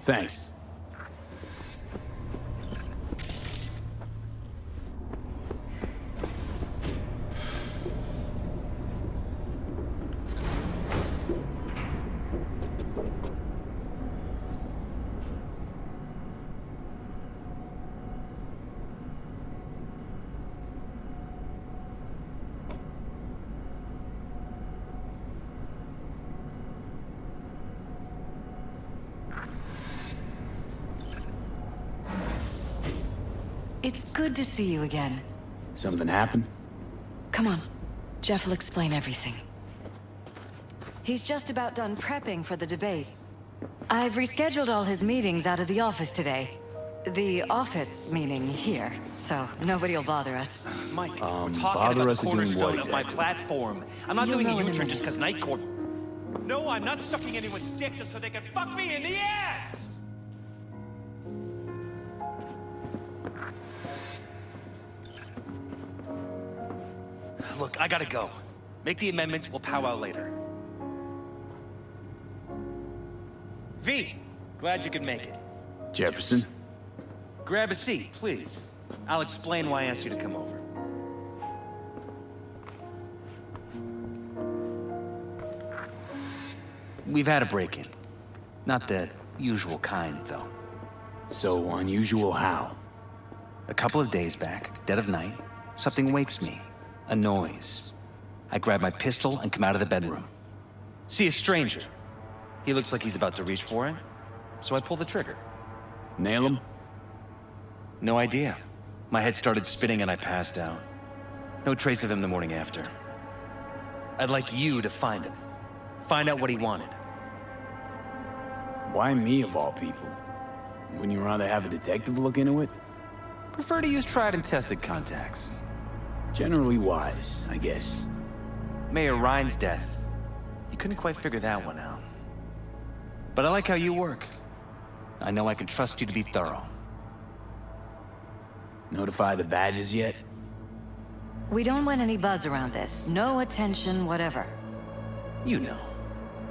Thanks. It's good to see you again. Something happened? Come on. Jeff will explain everything. He's just about done prepping for the debate. I've rescheduled all his meetings out of the office today. The office meaning here, so nobody will bother us. Mike, we're talking bother about us the doing cornerstone what of my exactly? platform. I'm not You'll doing know a in a U-turn minute. just because Night Court... No, I'm not sucking anyone's dick just so they can fuck me in the ass! Look, I gotta go. Make the amendments, we'll powwow later. V, glad you could make it. Jefferson? Grab a seat, please. I'll explain why I asked you to come over. We've had a break-in. Not the usual kind, though. So unusual how? A couple of days back, dead of night, something wakes me. A noise. I grab my pistol and come out of the bedroom. See a stranger. He looks like he's about to reach for it, so I pull the trigger. Nail him? No idea. My head started spinning and I passed out. No trace of him the morning after. I'd like you to find him. Find out what he wanted. Why me of all people? Wouldn't you rather have a detective look into it? Prefer to use tried and tested contacts. Generally wise, I guess. Mayor Ryan's death. You couldn't quite figure that one out. But I like how you work. I know I can trust you to be thorough. Notify the badges yet? We don't want any buzz around this. No attention, whatever. You know.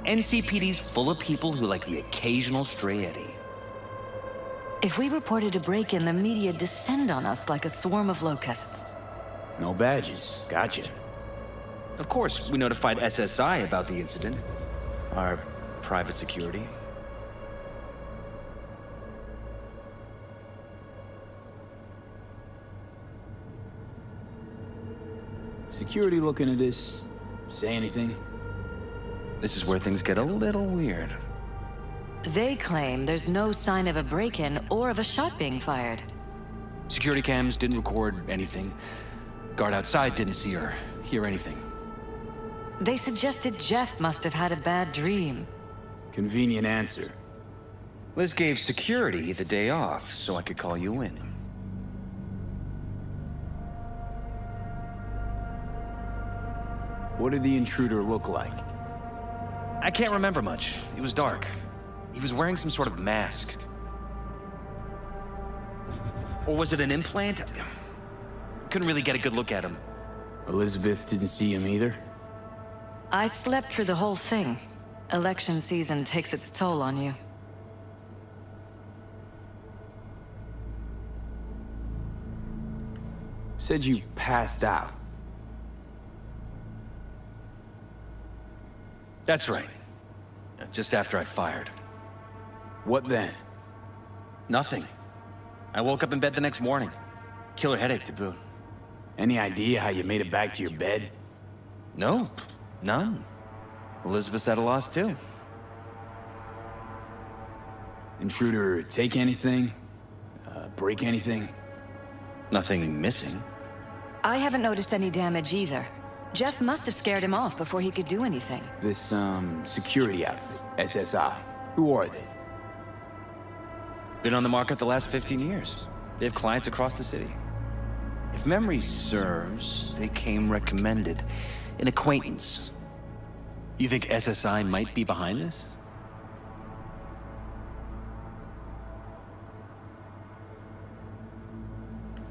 NCPD's full of people who like the occasional stray eddy. If we reported a break-in, the media descend on us like a swarm of locusts. No badges. Gotcha. Of course, we notified SSI about the incident. Our private security. Security look into this? Say anything? This is where things get a little weird. They claim there's no sign of a break-in or of a shot being fired. Security cams didn't record anything. Guard outside didn't see or hear anything. They suggested Jeff must have had a bad dream. Convenient answer. Liz gave security the day off so I could call you in. What did the intruder look like? I can't remember much. It was dark. He was wearing some sort of mask. Or was it an implant? Couldn't really get a good look at him. Elizabeth didn't see him either? I slept through the whole thing. Election season takes its toll on you. Said you passed out. That's right. Just after I fired. What then? Nothing. I woke up in bed the next morning. Killer headache to boot. Any idea how you made it back to your bed? No, none. Elizabeth's at a loss too. Intruder take anything? Break anything? Nothing missing. I haven't noticed any damage either. Jeff must have scared him off before he could do anything. This, security outfit, SSI. Who are they? Been on the market the last 15 years. They have clients across the city. If memory serves, they came recommended. An acquaintance. You think SSI might be behind this?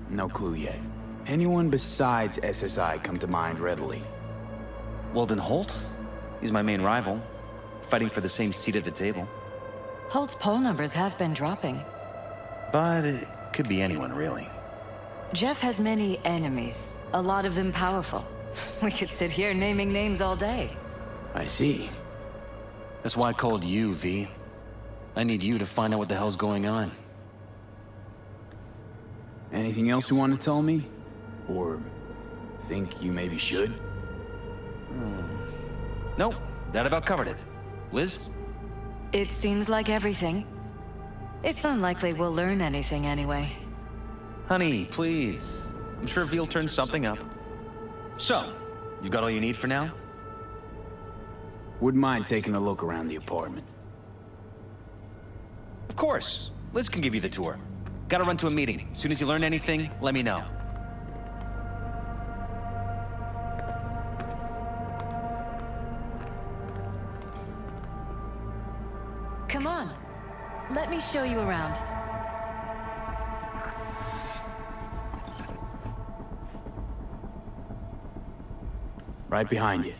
No clue yet. Anyone besides SSI come to mind readily? Weldon Holt? He's my main rival. Fighting for the same seat at the table. Holt's poll numbers have been dropping. But it could be anyone, really. Jeff has many enemies, a lot of them powerful. We could sit here naming names all day. I see. That's why I called you, V. I need you to find out what the hell's going on. Anything else you want to tell me? Or think you maybe should? Nope, that about covered it. Liz? It seems like everything. It's unlikely we'll learn anything anyway. Honey, please. I'm sure V'll turn something up. So, you got all you need for now? Wouldn't mind taking a look around the apartment. Of course. Liz can give you the tour. Gotta run to a meeting. As soon as you learn anything, let me know. Come on. Let me show you around. Right behind you.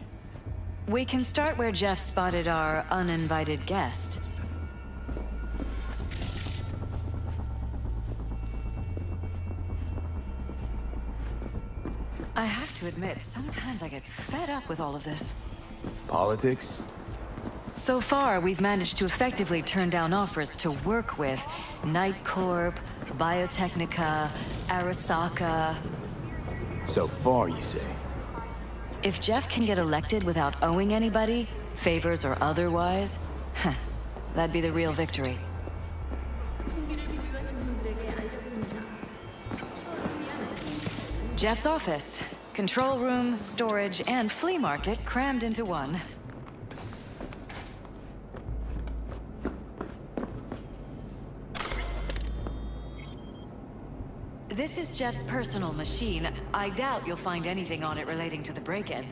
We can start where Jeff spotted our uninvited guest. I have to admit, sometimes I get fed up with all of this. Politics? So far, we've managed to effectively turn down offers to work with Night Corp, Biotechnica, Arasaka. So far, you say? If Jeff can get elected without owing anybody, favors or otherwise, that'd be the real victory. Jeff's office, control room, storage, and flea market crammed into one. This is Jeff's personal machine. I doubt you'll find anything on it relating to the break-in.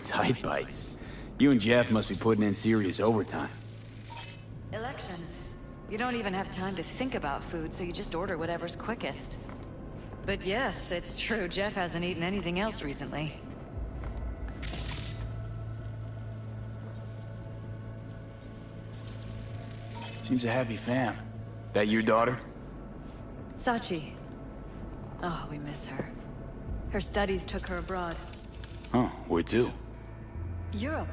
Tight bites. You and Jeff must be putting in serious overtime. Elections. You don't even have time to think about food, so you just order whatever's quickest. But yes, it's true, Jeff hasn't eaten anything else recently. Seems a happy fam. That your daughter? Sachi. Oh, we miss her. Her studies took her abroad. Huh, where to? Europe.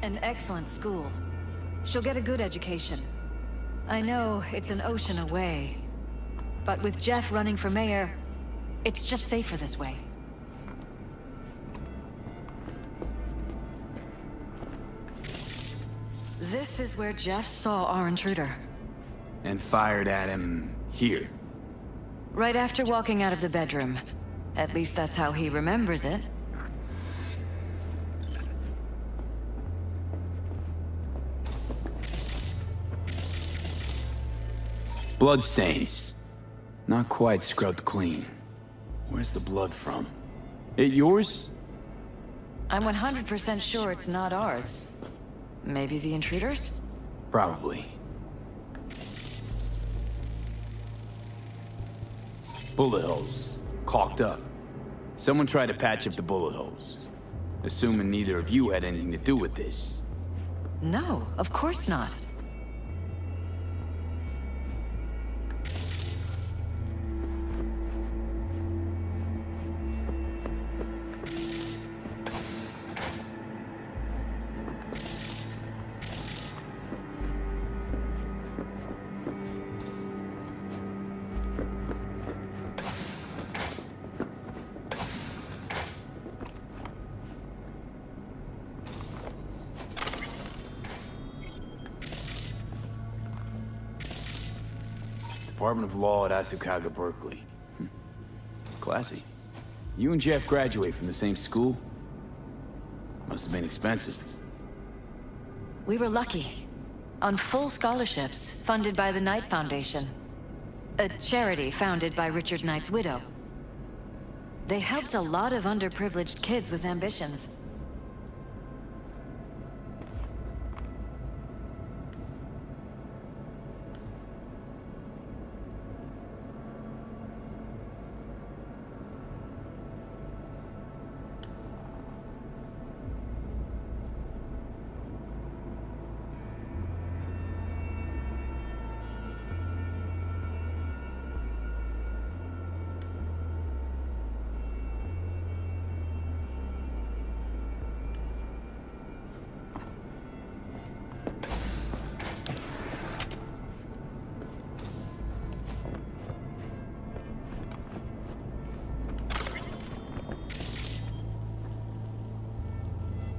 An excellent school. She'll get a good education. I know it's an ocean away, but with Jeff running for mayor, it's just safer this way. This is where Jeff saw our intruder. And fired at him here. Right after walking out of the bedroom. At least that's how he remembers it. Bloodstains. Not quite scrubbed clean. Where's the blood from? It yours? I'm 100% sure it's not ours. Maybe the intruders? Probably. Bullet holes. Caulked up. Someone tried to patch up the bullet holes. Assuming neither of you had anything to do with this. No, of course not. Department of Law at Asukaga, Berkeley. Classy. You and Jeff graduate from the same school? Must have been expensive. We were lucky. On full scholarships, funded by the Knight Foundation. A charity founded by Richard Knight's widow. They helped a lot of underprivileged kids with ambitions.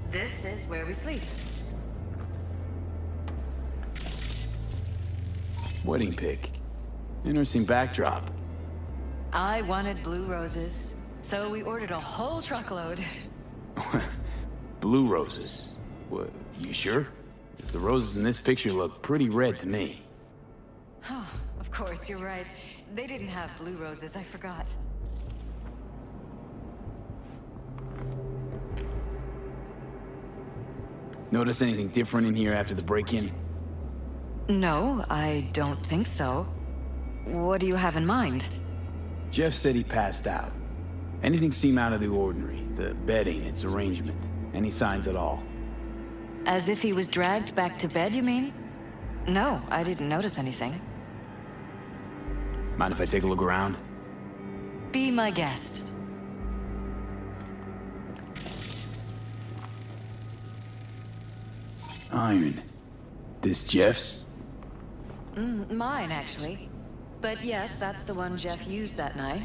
This is where we sleep. Wedding pic. Interesting backdrop. I wanted blue roses, so we ordered a whole truckload. Blue roses. What, you sure? Because the roses in this picture look pretty red to me. Oh, of course, you're right. They didn't have blue roses, I forgot. Notice anything different in here after the break-in? No, I don't think so. What do you have in mind? Jeff said he passed out. Anything seem out of the ordinary? The bedding, its arrangement. Any signs at all? As if he was dragged back to bed, you mean? No, I didn't notice anything. Mind if I take a look around? Be my guest. Iron. This Jeff's? Mine, actually. But yes, that's the one Jeff used that night.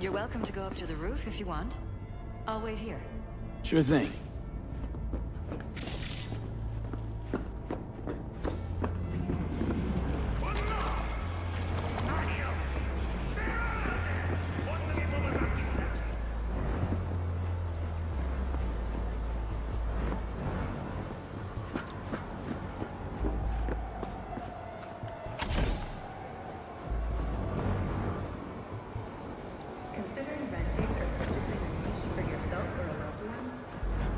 You're welcome to go up to the roof if you want. I'll wait here. Sure thing. Considering renting or purchasing a niche for yourself or a loved one?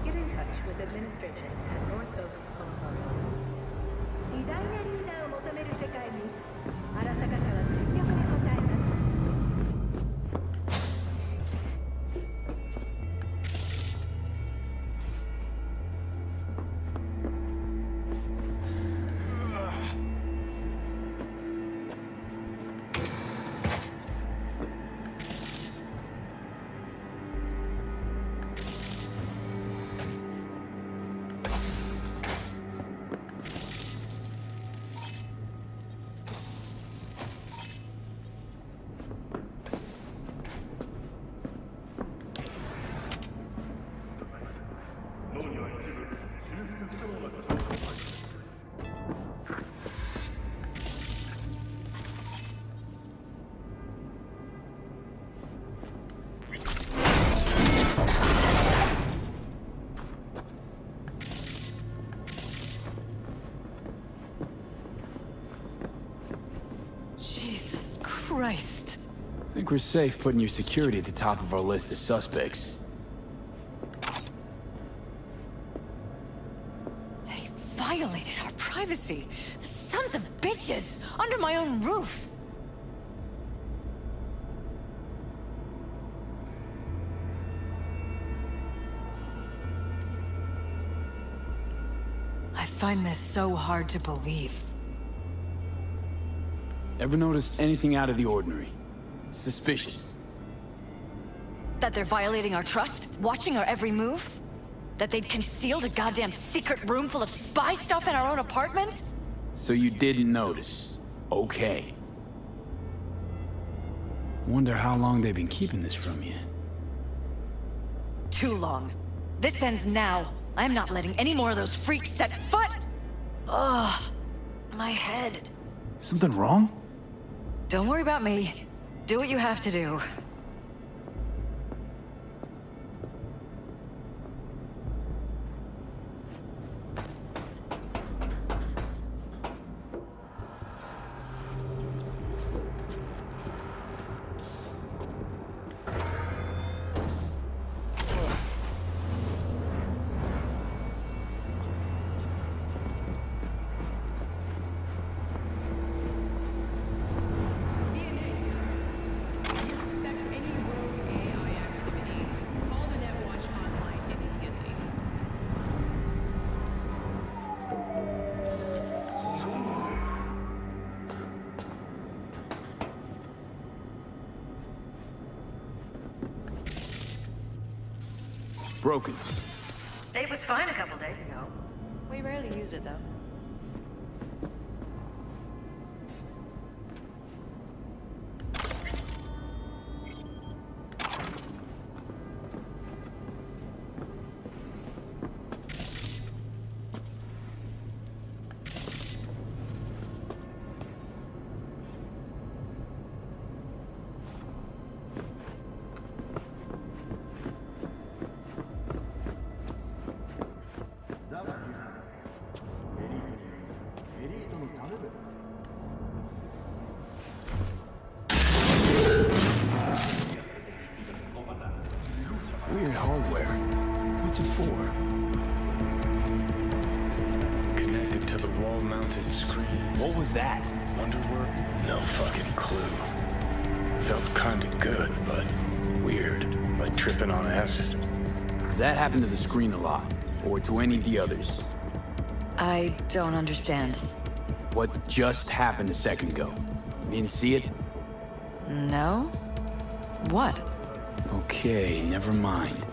Get in touch with administration at North Oak Home Home. 偉大なリーダーを求める世界に荒坂社は全力で応えます。Christ. I think we're safe putting your security at the top of our list of suspects. violated our privacy. The sons of bitches! Under my own roof! I find this so hard to believe. Ever noticed anything out of the ordinary? Suspicious? That they're violating our trust? Watching our every move? That they'd concealed a goddamn secret room full of spy stuff in our own apartment? So you didn't notice. Okay. Wonder how long they've been keeping this from you. Too long. This ends now. I'm not letting any more of those freaks set foot! Ugh. My head. Something wrong? Don't worry about me. Do what you have to do. Broken. It was fine a couple days ago. We rarely use it, though. Weird hardware. What's it for? Connected to the wall-mounted screen. What was that? Underworld? No fucking clue. Felt kinda good, but weird. Like tripping on acid. Does that happen to the screen a lot? Or to any of the others? I don't understand. What just happened a second ago? You didn't see it? No? What? Okay, never mind.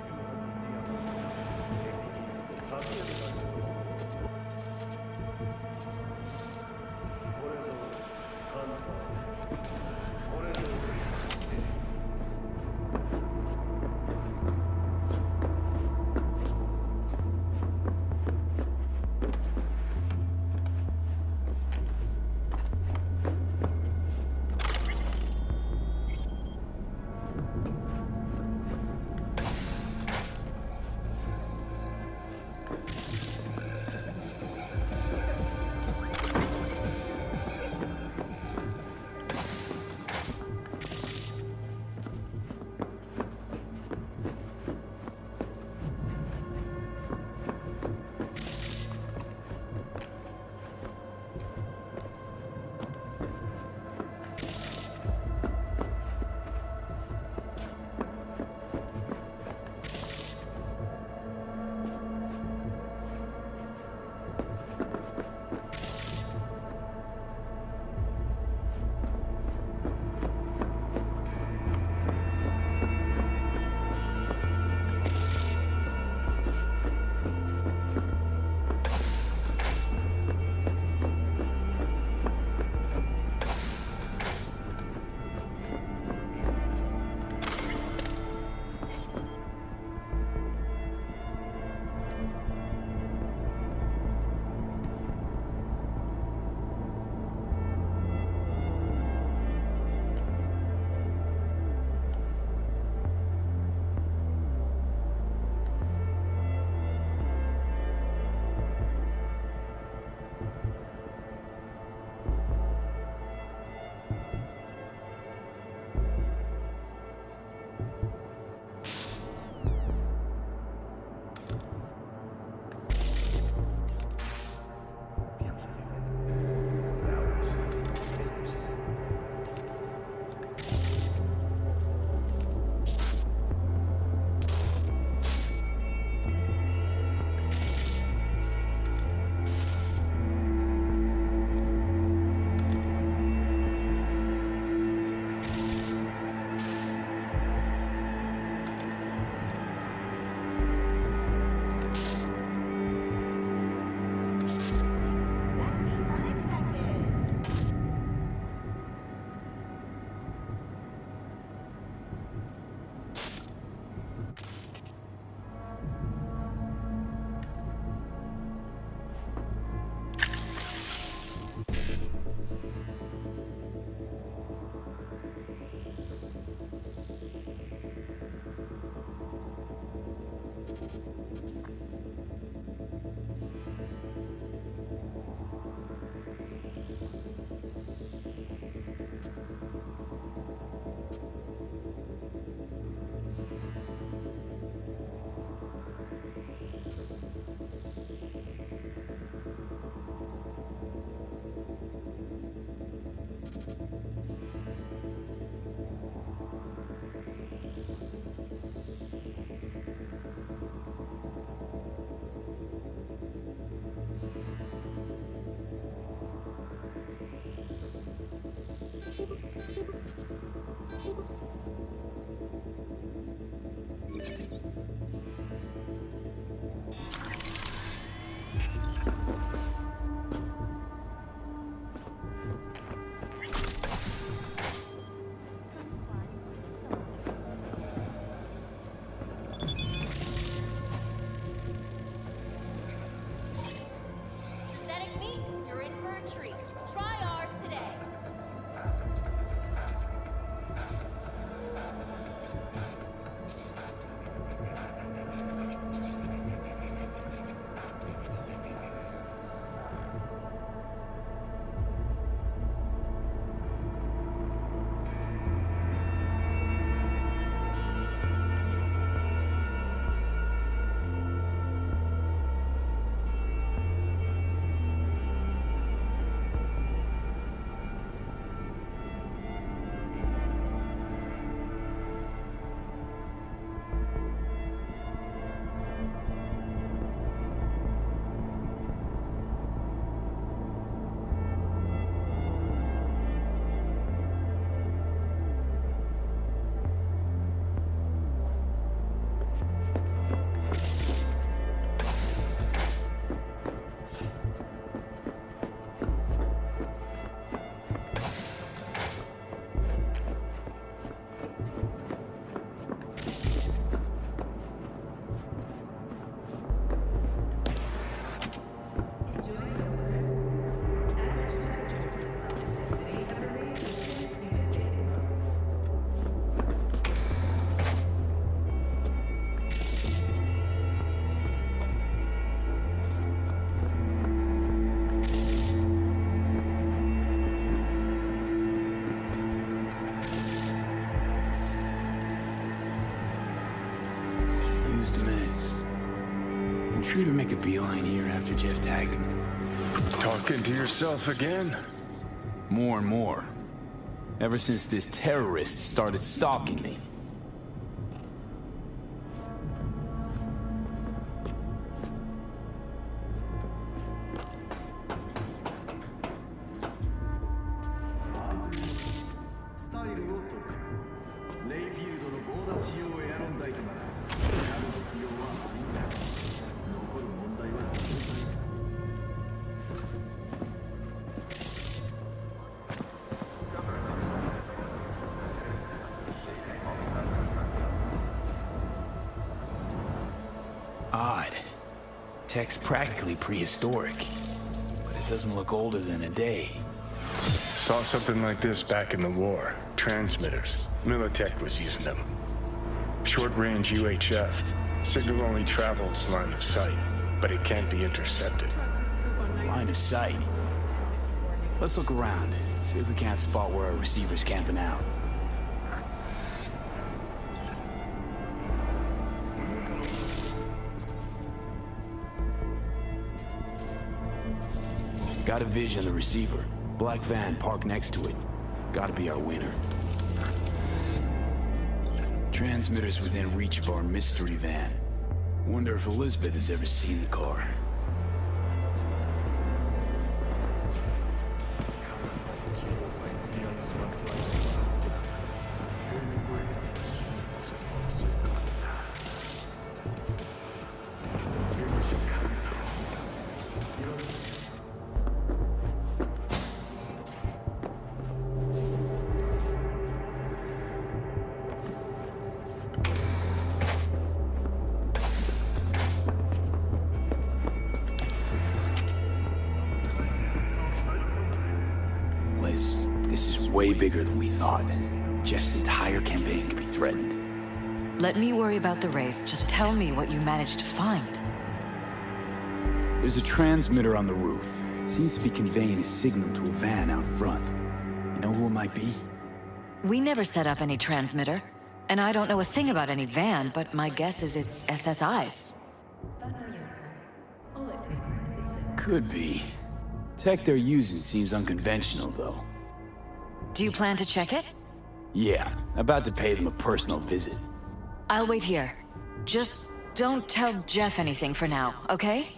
Synthetic meat, you're in for a treat. Try ours today. Used meds. Intruder make a beeline here after Jeff tagged him. Talking to yourself again? More and more. Ever since this terrorist started stalking me. Odd. Tech's practically prehistoric, but it doesn't look older than a day. Saw something like this back in the war. Transmitters. Militech was using them. Short-range UHF. Signal only travels line of sight, but it can't be intercepted. Line of sight. Let's look around, see if we can't spot where our receiver's camping out. Got a vision of the receiver. Black van parked next to it. Gotta be our winner. Transmitters within reach of our mystery van. Wonder if Elizabeth has ever seen the car. This is way bigger than we thought. Jeff's entire campaign could be threatened. Let me worry about the race. Just tell me what you managed to find. There's a transmitter on the roof. It seems to be conveying a signal to a van out front. You know who it might be? We never set up any transmitter. And I don't know a thing about any van, but my guess is it's SSI's. Could be. Tech they're using seems unconventional, though. Do you plan to check it? Yeah, about to pay them a personal visit. I'll wait here. Just don't tell Jeff anything for now, okay?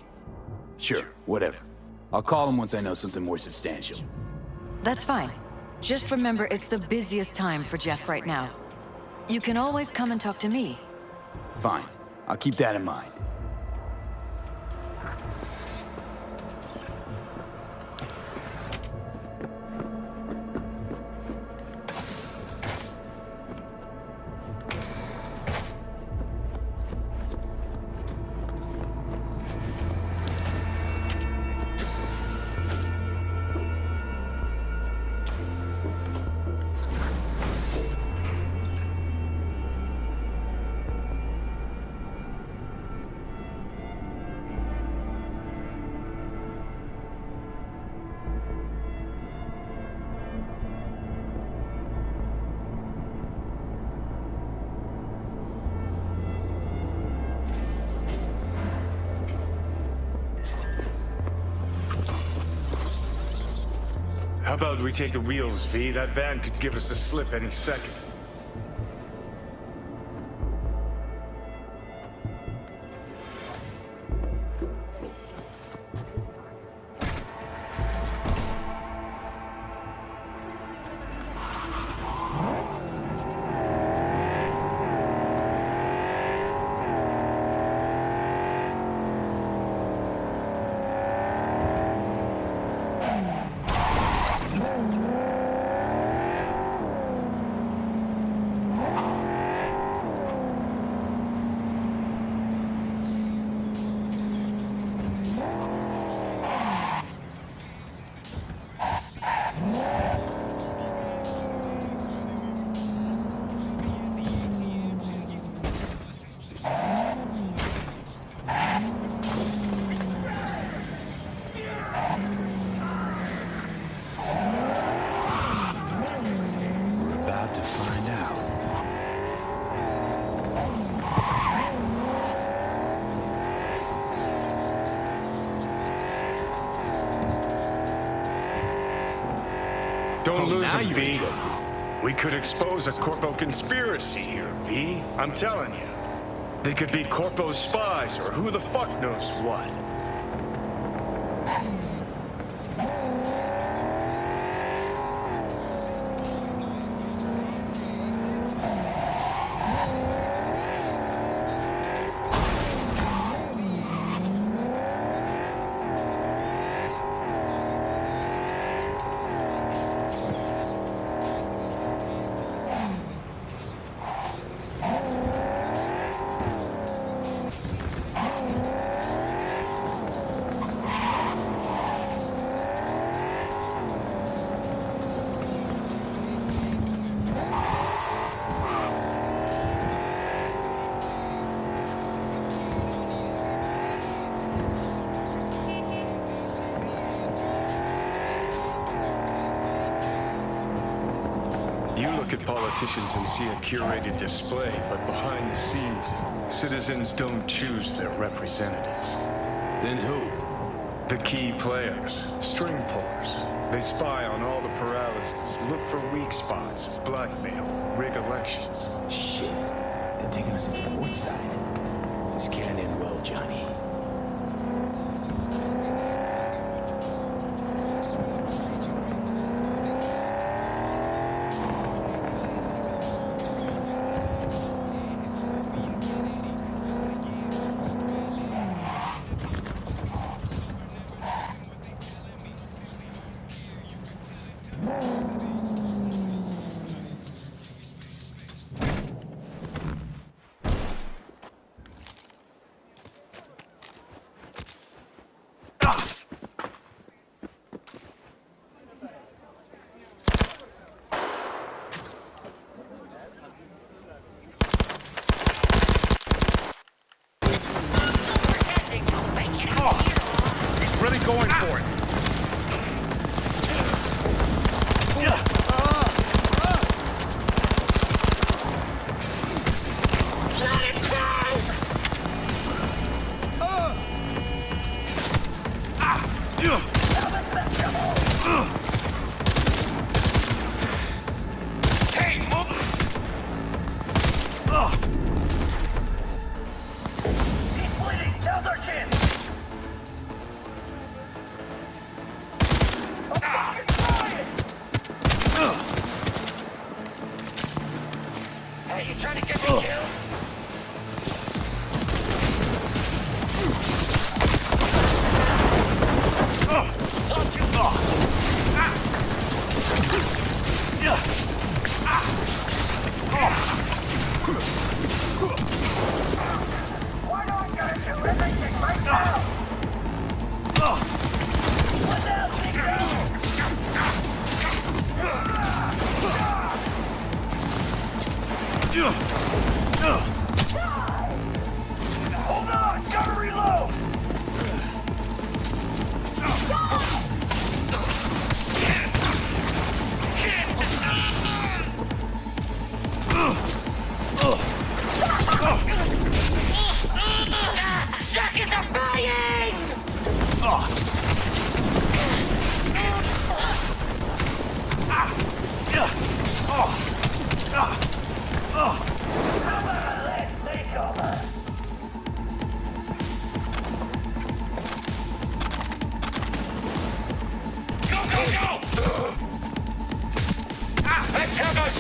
Sure, whatever. I'll call him once I know something more substantial. That's fine. Just remember, it's the busiest time for Jeff right now. You can always come and talk to me. Fine. I'll keep that in mind. How about we take the wheels, V? That van could give us a slip any second. Don't lose now him, you're V. interested. We could expose a Corpo conspiracy here, V. I'm telling you. They could be Corpo spies or who the fuck knows what. You look at politicians and see a curated display, but behind the scenes, citizens don't choose their representatives. Then who? The key players, string pullers. They spy on all the paralysis, look for weak spots, blackmail, rig elections. Shit. They're taking us into the north side. This can't end well, Johnny. Really going for it. Hey, move! He's bleeding. Now's our chance.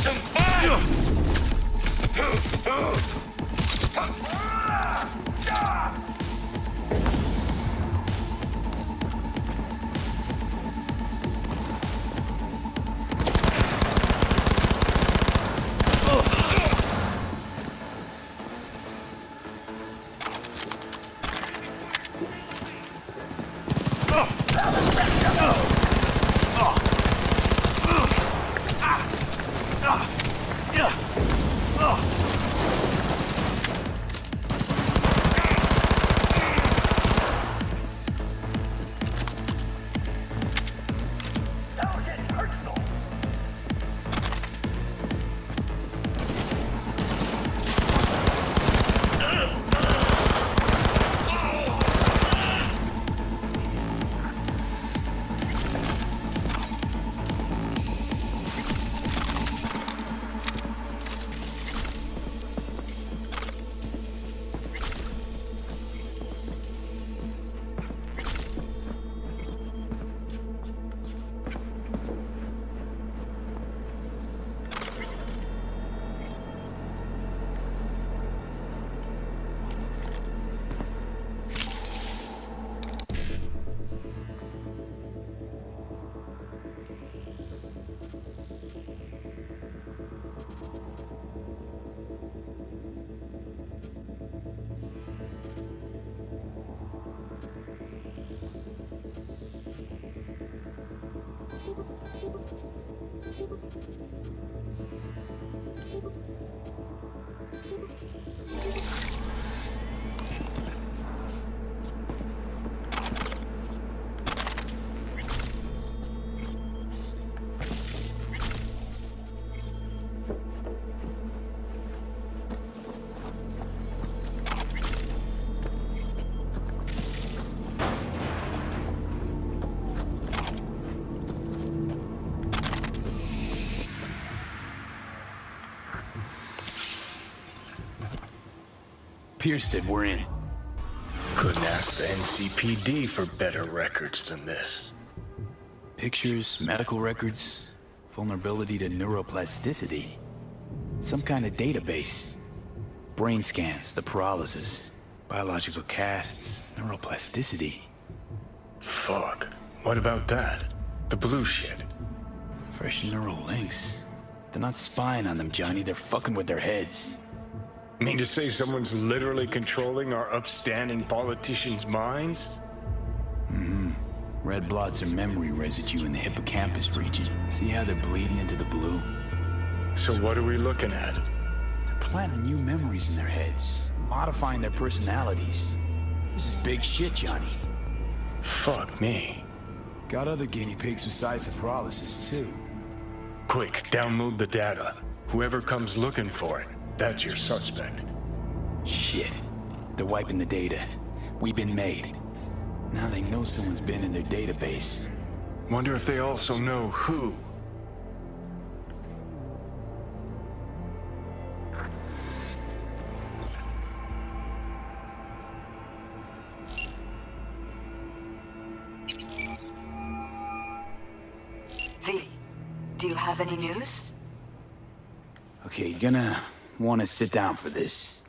some fun! Pierced it, we're in. Couldn't ask the NCPD for better records than this. Pictures, medical records, vulnerability to neuroplasticity. Some kind of database. Brain scans, the paralysis, biological casts, neuroplasticity. Fuck. What about that? The blue shit. Fresh neural links. They're not spying on them, Johnny. They're fucking with their heads. Mean to say someone's literally controlling our upstanding politicians' minds? Red blots are memory residue in the hippocampus region. See how they're bleeding into the blue? So what are we looking at? They're planting new memories in their heads, modifying their personalities. This is big shit, Johnny. Fuck me. Got other guinea pigs besides the paralysis, too. Quick, download the data. Whoever comes looking for it, that's your suspect. Shit. They're wiping the data. We've been made. Now they know someone's been in their database. Wonder if they also know who. V, do you have any news? Okay, you're gonna want to sit down for this.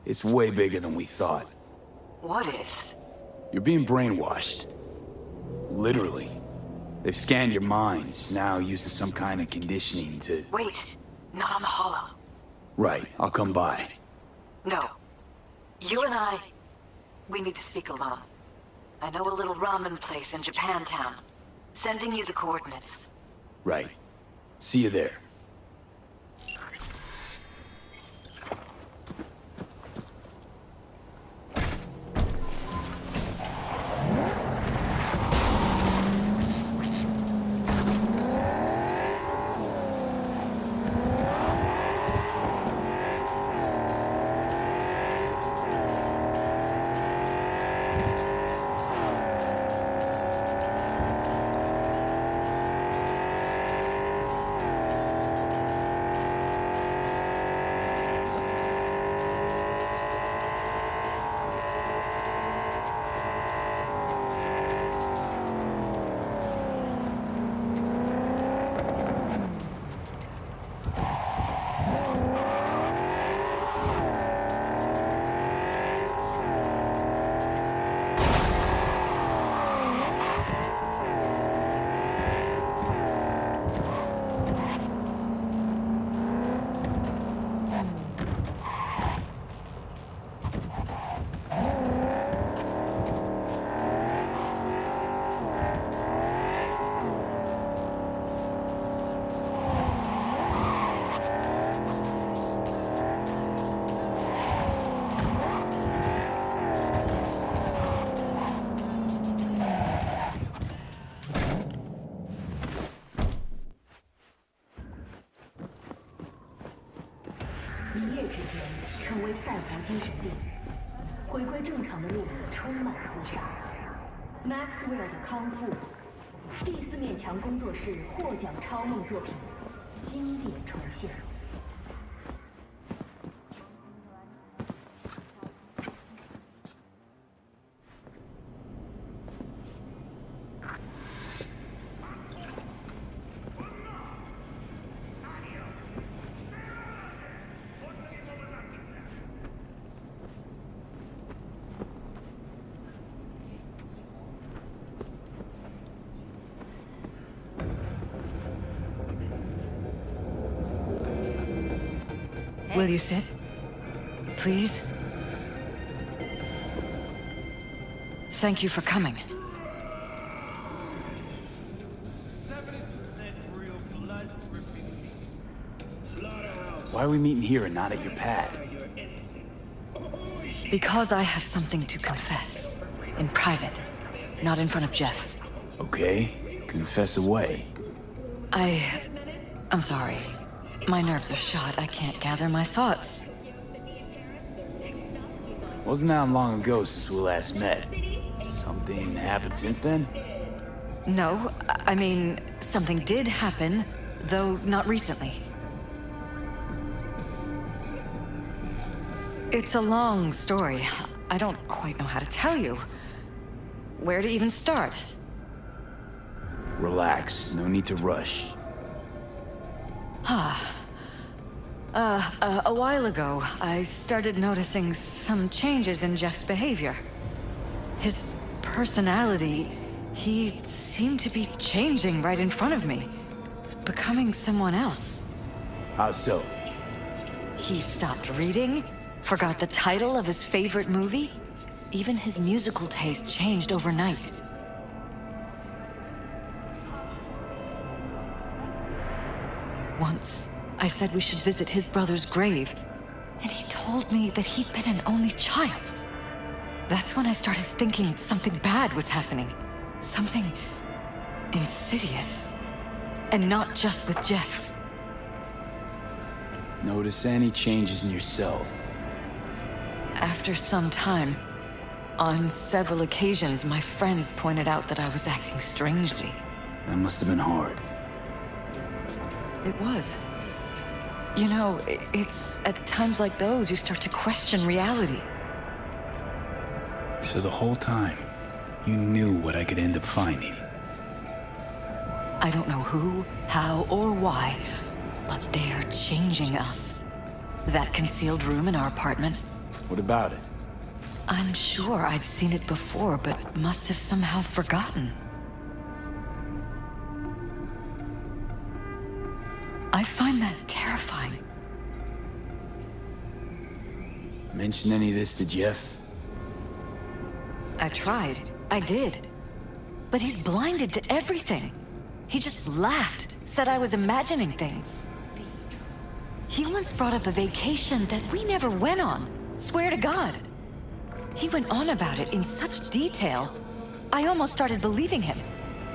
It's way bigger than we thought. What is? You're being brainwashed. Literally. They've scanned your minds, now using some kind of conditioning to... Wait, not on the holo. Right, I'll come by. No. You and I, we need to speak alone. I know a little ramen place in Japantown. Sending you the coordinates. Right. See you there. 间成为赛博精神病，回归正常的路充满厮杀。Maxwell 的康复，第4面墙工作室获奖超梦作品经典重现。Will you sit? Please? Thank you for coming. Why are we meeting here and not at your pad? Because I have something to confess. In private. Not in front of Jeff. Okay, confess away. I'm sorry. My nerves are shot. I can't gather my thoughts. Wasn't that long ago since we last met? Something happened since then? No, I mean, something did happen, though not recently. It's a long story. I don't quite know how to tell you. Where to even start? Relax, no need to rush. A while ago, I started noticing some changes in Jeff's behavior. His personality, he seemed to be changing right in front of me. Becoming someone else. How so? He stopped reading, forgot the title of his favorite movie. Even his musical taste changed overnight. Once, I said we should visit his brother's grave, and he told me that he'd been an only child. That's when I started thinking something bad was happening. Something insidious. And not just with Jeff. Notice any changes in yourself? After some time, on several occasions, my friends pointed out that I was acting strangely. That must have been hard. It was. You know, it's at times like those you start to question reality. So the whole time, you knew what I could end up finding. I don't know who, how, or why, but they're changing us. That concealed room in our apartment, What about it? I'm sure I'd seen it before, but must have somehow forgotten. I find that terrifying. Mention any of this to Jeff? I tried. I did. But he's blinded to everything. He just laughed, said I was imagining things. He once brought up a vacation that we never went on. Swear to God. He went on about it in such detail, I almost started believing him.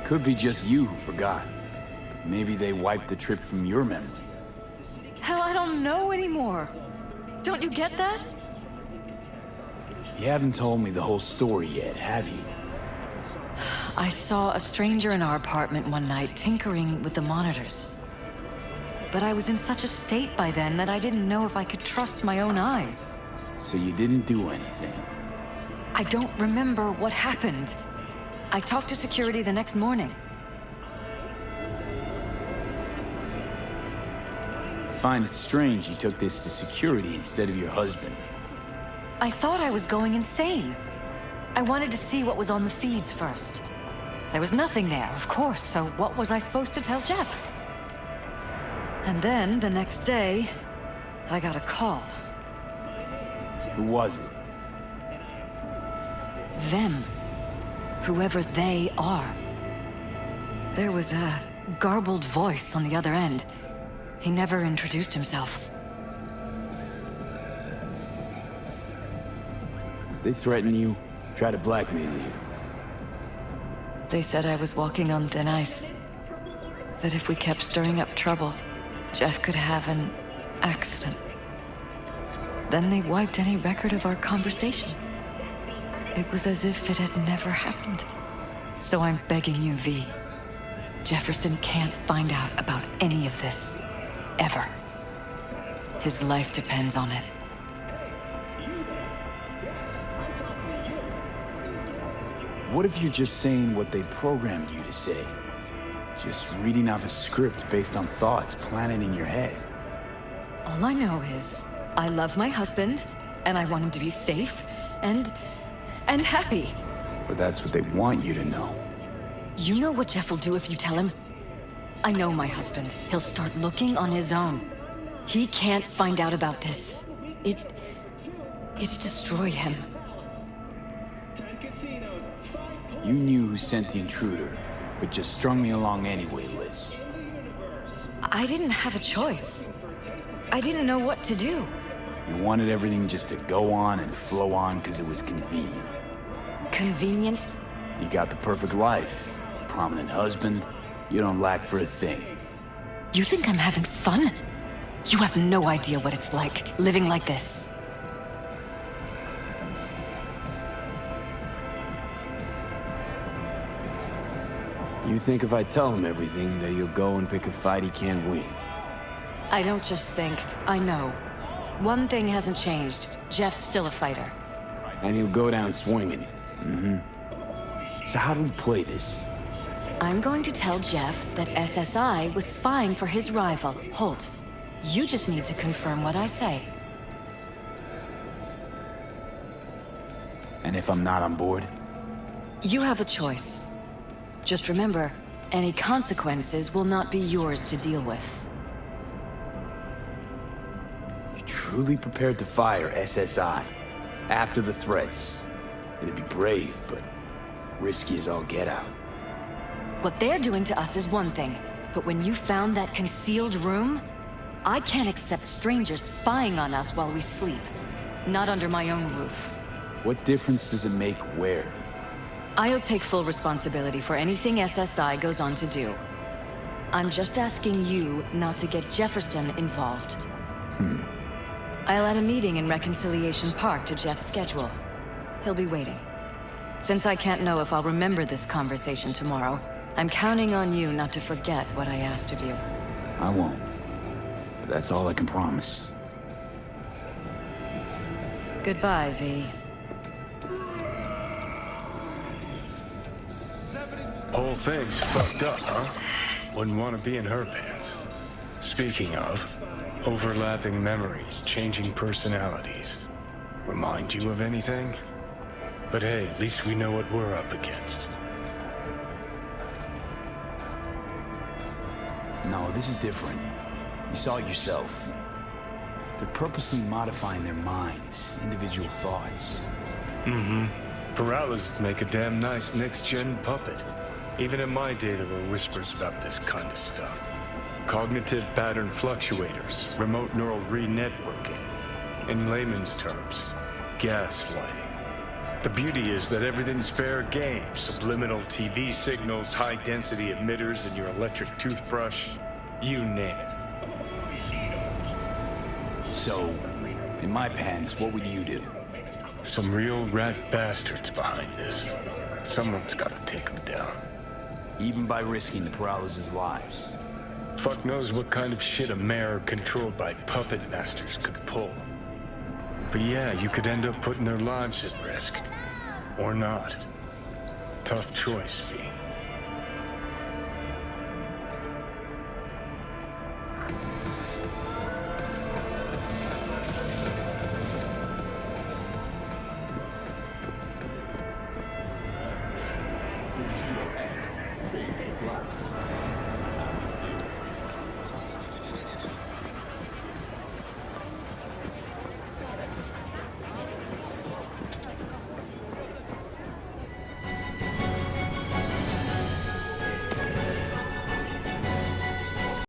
Could be just you who forgot. Maybe they wiped the trip from your memory. Hell, I don't know anymore. Don't you get that? You haven't told me the whole story yet, have you? I saw a stranger in our apartment one night tinkering with the monitors. But I was in such a state by then that I didn't know if I could trust my own eyes. So you didn't do anything? I don't remember what happened. I talked to security the next morning. I find it strange you took this to security instead of your husband. I thought I was going insane. I wanted to see what was on the feeds first. There was nothing there, of course, so what was I supposed to tell Jeff? And then, the next day, I got a call. Who was it? Them. Whoever they are. There was a garbled voice on the other end. He never introduced himself. They threaten you, try to blackmail you. They said I was walking on thin ice. That if we kept stirring up trouble, Jeff could have an accident. Then they wiped any record of our conversation. It was as if it had never happened. So I'm begging you, V. Jefferson can't find out about any of this. Ever. His life depends on it. What if you're just saying what they programmed you to say? Just reading off a script based on thoughts planted in your head. All I know is, I love my husband, and I want him to be safe, and happy. But that's what they want you to know. You know what Jeff will do if you tell him? I know my husband. He'll start looking on his own. He can't find out about this. It'd destroy him. You knew who sent the intruder, but just strung me along anyway, Liz. I didn't have a choice. I didn't know what to do. You wanted everything just to go on and flow on because it was convenient. Convenient? You got the perfect life. Prominent husband. You don't lack for a thing. You think I'm having fun? You have no idea what it's like, living like this. You think if I tell him everything, that he'll go and pick a fight he can't win? I don't just think, I know. One thing hasn't changed. Jeff's still a fighter. And he'll go down swinging. So how do we play this? I'm going to tell Jeff that SSI was spying for his rival, Holt. You just need to confirm what I say. And if I'm not on board? You have a choice. Just remember, any consequences will not be yours to deal with. You're truly prepared to fire SSI after the threats. It'd be brave, but risky as all get out. What they're doing to us is one thing, but when you found that concealed room, I can't accept strangers spying on us while we sleep. Not under my own roof. What difference does it make where? I'll take full responsibility for anything SSI goes on to do. I'm just asking you not to get Jefferson involved. I'll add a meeting in Reconciliation Park to Jeff's schedule. He'll be waiting. Since I can't know if I'll remember this conversation tomorrow, I'm counting on you not to forget what I asked of you. I won't. But that's all I can promise. Goodbye, V. Whole thing's fucked up, huh? Wouldn't want to be in her pants. Speaking of, overlapping memories, changing personalities. Remind you of anything? But hey, at least we know what we're up against. No, this is different. You saw it yourself. They're purposely modifying their minds, individual thoughts. Paralysis make a damn nice next-gen puppet. Even in my day, there were whispers about this kind of stuff. Cognitive pattern fluctuators, remote neural re-networking. In layman's terms, gaslighting. The beauty is that everything's fair game. Subliminal TV signals, high-density emitters in your electric toothbrush. You name it. So, in my pants, what would you do? Some real rat bastards behind this. Someone's gotta take them down. Even by risking the paralysis' lives. Fuck knows what kind of shit a mayor controlled by puppet masters could pull. But yeah, you could end up putting their lives at risk. Or not. Tough choice, V.